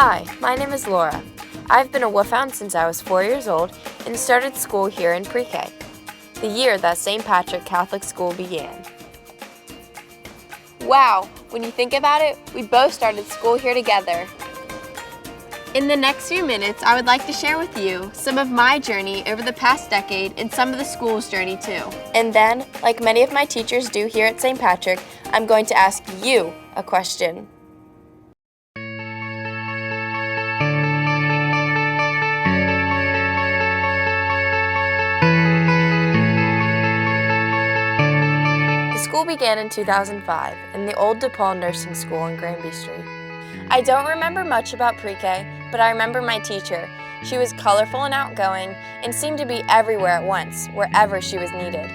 Hi, my name is Laura. I've been a Wolfhound since I was 4 years old and started school here in pre-K, the year that St. Patrick Catholic School began. Wow, when you think about it, we both started school here together. In the next few minutes, I would like to share with you some of my journey over the past decade and some of the school's journey too. And then, like many of my teachers do here at St. Patrick, I'm going to ask you a question. The school began in 2005 in the old DePaul Nursing School in Granby Street. I don't remember much about pre-K, but I remember my teacher. She was colorful and outgoing and seemed to be everywhere at once, wherever she was needed.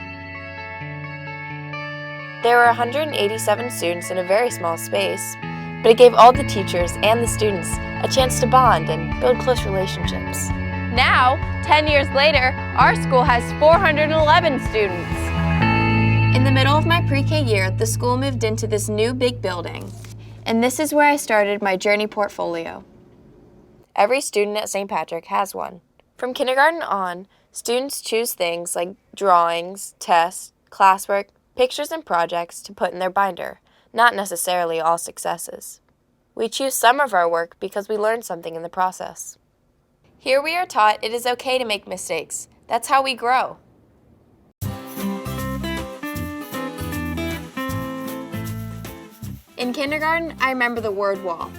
There were 187 students in a very small space, but it gave all the teachers and the students a chance to bond and build close relationships. Now, 10 years later, our school has 411 students. In the middle of my pre-K year, the school moved into this new big building, and this is where I started my journey portfolio. Every student at St. Patrick has one. From kindergarten on, students choose things like drawings, tests, classwork, pictures, and projects to put in their binder, not necessarily all successes. We choose some of our work because we learn something in the process. Here we are taught it is okay to make mistakes. That's how we grow. In kindergarten, I remember the word wall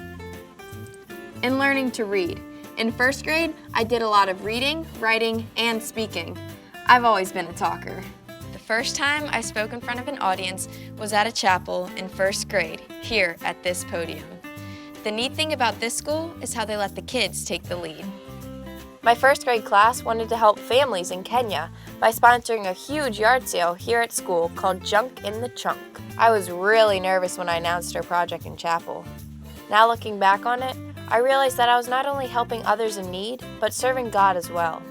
and learning to read. In first grade, I did a lot of reading, writing, and speaking. I've always been a talker. The first time I spoke in front of an audience was at a chapel in first grade, here at this podium. The neat thing about this school is how they let the kids take the lead. My first grade class wanted to help families in Kenya by sponsoring a huge yard sale here at school called Junk in the Chunk. I was really nervous when I announced our project in chapel. Now looking back on it, I realized that I was not only helping others in need, but serving God as well.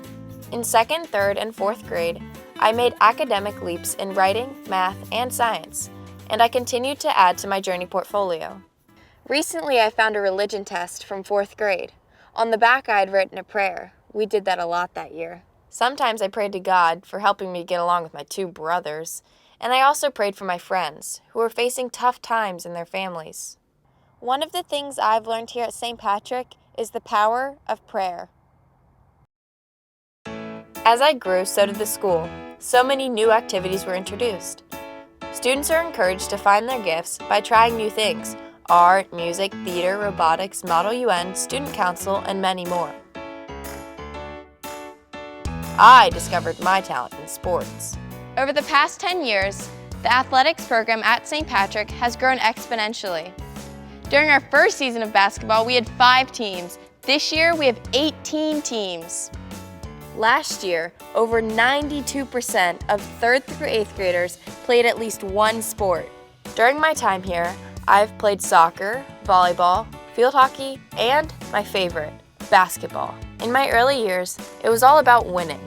In second, third, and fourth grade, I made academic leaps in writing, math, and science, and I continued to add to my journey portfolio. Recently, I found a religion test from fourth grade. On the back, I had written a prayer. We did that a lot that year. Sometimes I prayed to God for helping me get along with my two brothers, and I also prayed for my friends who were facing tough times in their families. One of the things I've learned here at St. Patrick is the power of prayer. As I grew, so did the school. So many new activities were introduced. Students are encouraged to find their gifts by trying new things: art, music, theater, robotics, Model UN, student council, and many more. I discovered my talent in sports. Over the past 10 years, the athletics program at St. Patrick has grown exponentially. During our first season of basketball, we had 5 teams. This year, we have 18 teams. Last year, over 92% of 3rd through 8th graders played at least one sport. During my time here, I've played soccer, volleyball, field hockey, and my favorite, basketball. In my early years, it was all about winning.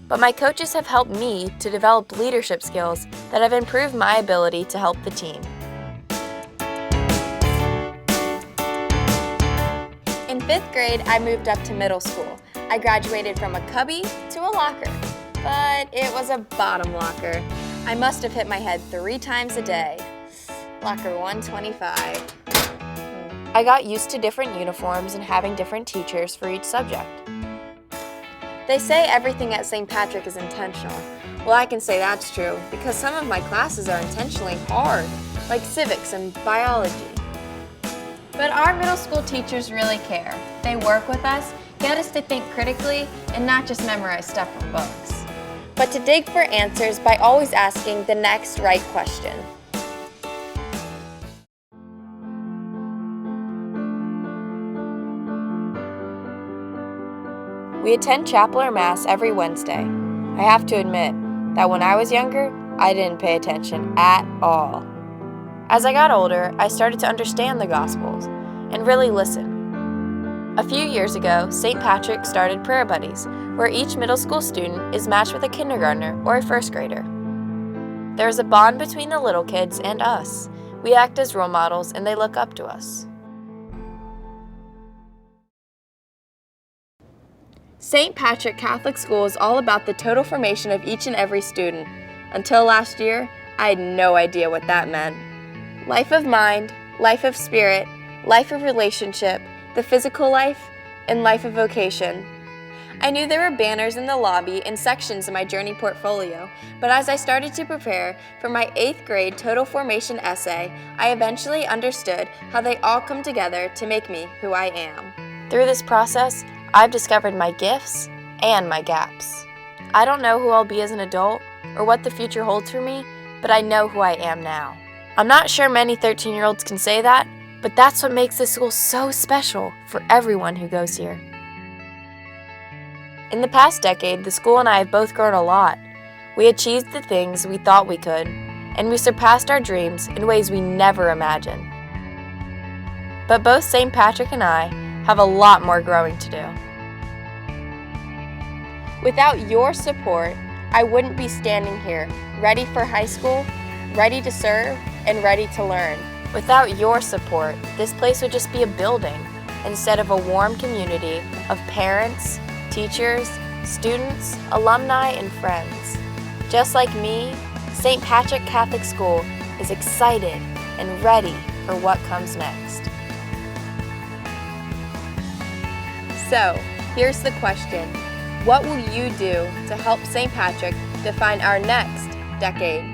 But my coaches have helped me to develop leadership skills that have improved my ability to help the team. In 5th grade, I moved up to middle school. I graduated from a cubby to a locker, but it was a bottom locker. I must have hit my head 3 times a day. Locker 125. I got used to different uniforms and having different teachers for each subject. They say everything at St. Patrick is intentional. Well, I can say that's true because some of my classes are intentionally hard, like civics and biology. But our middle school teachers really care. They work with us, get us to think critically, and not just memorize stuff from books. But to dig for answers by always asking the next right question. We attend chapel or mass every Wednesday. I have to admit that when I was younger, I didn't pay attention at all. As I got older, I started to understand the Gospels and really listen. A few years ago, St. Patrick started prayer buddies, where each middle school student is matched with a kindergartner or a first grader. There is a bond between the little kids and us. We act as role models and they look up to us. St. Patrick Catholic School is all about the total formation of each and every student. Until last year, I had no idea what that meant. Life of mind, life of spirit, life of relationship, the physical life, and life of vocation. I knew there were banners in the lobby and sections in my journey portfolio, but as I started to prepare for my 8th grade total formation essay, I eventually understood how they all come together to make me who I am. Through this process, I've discovered my gifts and my gaps. I don't know who I'll be as an adult or what the future holds for me, but I know who I am now. I'm not sure many 13-year-olds can say that, but that's what makes this school so special for everyone who goes here. In the past decade, the school and I have both grown a lot. We achieved the things we thought we could, and we surpassed our dreams in ways we never imagined. But both St. Patrick and I have a lot more growing to do. Without your support, I wouldn't be standing here, ready for high school, ready to serve, and ready to learn. Without your support, this place would just be a building instead of a warm community of parents, teachers, students, alumni, and friends. Just like me, St. Patrick Catholic School is excited and ready for what comes next. So, here's the question. What will you do to help St. Patrick define our next decade?